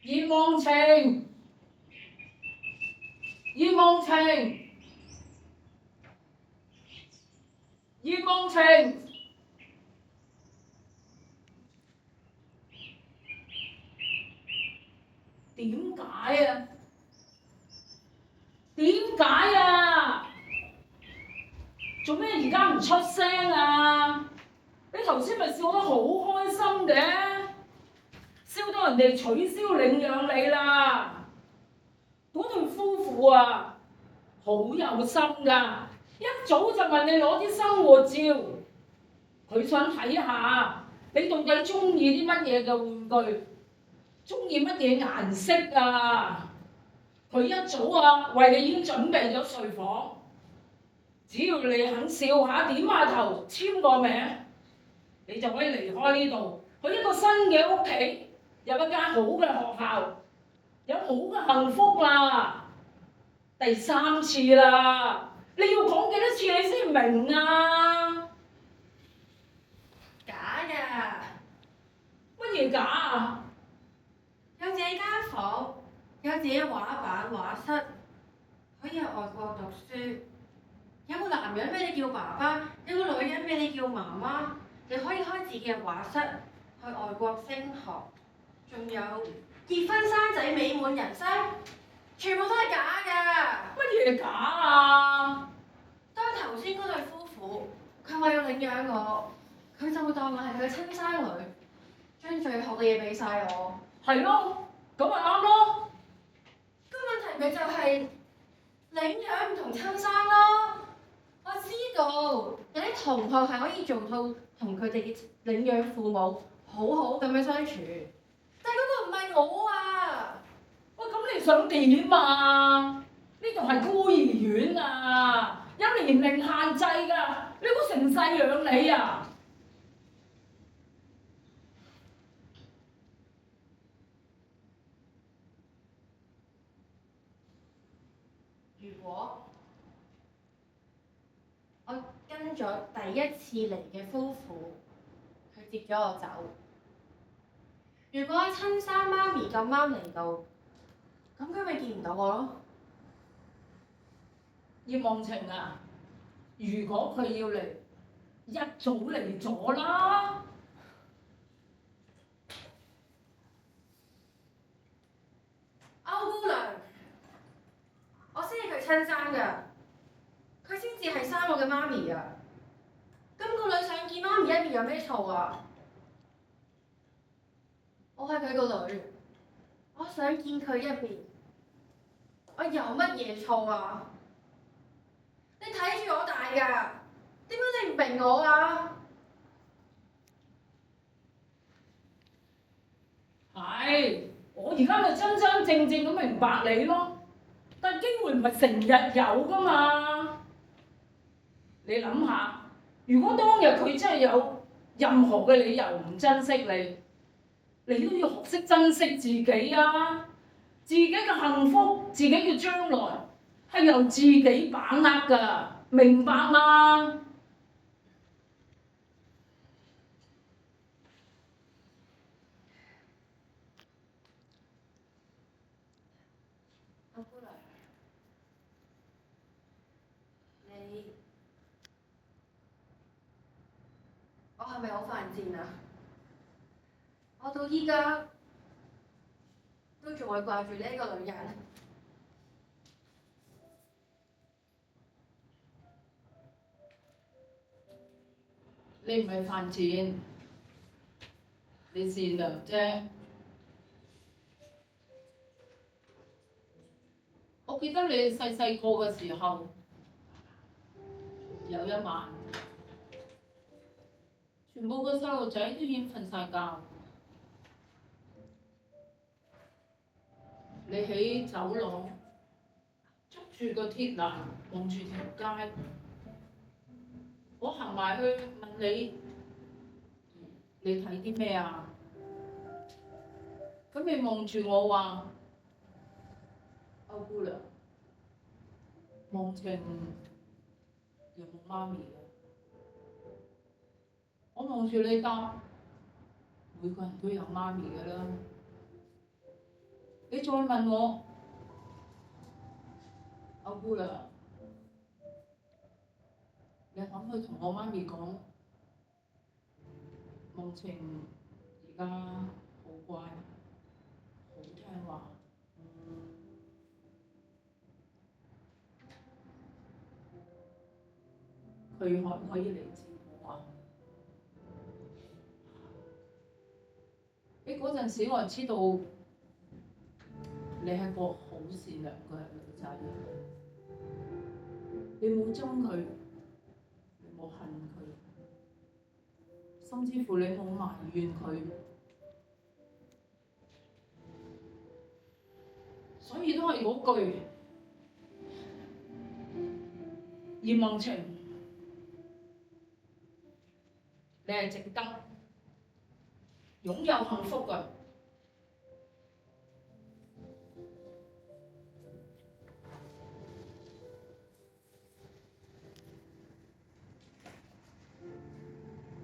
葉望情，葉望情，葉望情，點解啊？點解啊？做咩而家唔出聲啊？你頭先咪笑得好開心嘅，笑到人哋取消領養你啦！嗰對夫婦啊，好有心㗎，一早就問你攞啲生活照，佢想睇下你到底中意啲乜嘢嘅玩具，中意乜嘢顏色啊？佢一早啊為你已經準備咗睡房，只要你肯笑下、點下頭、簽個名，你就可以離開呢度，去一個新嘅屋企，有一間好嘅學校，有好嘅幸福啦。第3次啦，你要講幾多次你先明啊？假㗎，乜嘢假啊？有自己間房，有自己畫板畫室，可以去外國讀書，有個男人俾你叫爸爸，有個女人俾你叫媽媽，你可以開自己嘅畫室，去外國升學，仲有結婚生仔美滿人生，全部都係假㗎。乜嘢假啊？當頭先嗰對夫婦，佢話要領養我，佢就會當我係佢嘅親生女，將最好嘅嘢俾晒我。係咯，咁咪啱咯。個問題咪就係領養唔同親生咯。我知道有啲同學係可以做到同佢哋嘅領養父母好好咁樣相處，但係嗰個唔係我啊！喂，咁你想點啊？呢度係孤兒院啊，有年齡限制㗎，你估成世養你啊？如果我跟咗第一次嚟嘅夫婦，佢接咗我走。如果親生媽咪咁啱嚟到，咁佢咪見唔到我咯？葉望情啊，如果佢要嚟，一早嚟咗啦。歐姑娘，我先係佢親生㗎，佢先至係生我嘅媽咪啊！咁個女想見媽咪一面有咩錯啊？我係佢個女，我想見佢一面，我有乜嘢錯啊？你睇住我大㗎，點解你唔明我啊？係，我而家咪真真正正咁明白你咯，但機會唔係成日有㗎嘛。你諗下，如果當日佢真係有任何嘅理由唔珍惜你，你都要學識珍惜自己啊！自己嘅幸福、自己嘅將來係由自己把握㗎，明白嗎？歐姑娘，我係咪好犯賤啊？我到依家都仲會掛住呢一個女人。你唔係犯賤，你善良啫。我記得你細細個嘅時候，有一晚，全部個細路仔都已經瞓晒覺，你喺走廊捉住個鐵欄望住條街，我行埋去問你：你睇啲咩啊？咁你望住我話：歐姑娘，望情有冇媽咪啊？我望住你答：每個人都有媽咪㗎啦。你再問我，阿姑娘，你可唔可以同我媽咪講，夢晴而家好乖，好聽話。佢可唔可以嚟接我啊？嗰陣時我知道你係個好善良嘅女仔，你冇憎佢，你冇恨佢，甚至乎你冇埋怨佢，所以都係嗰句，葉夢晴，你係值得擁有幸福嘅。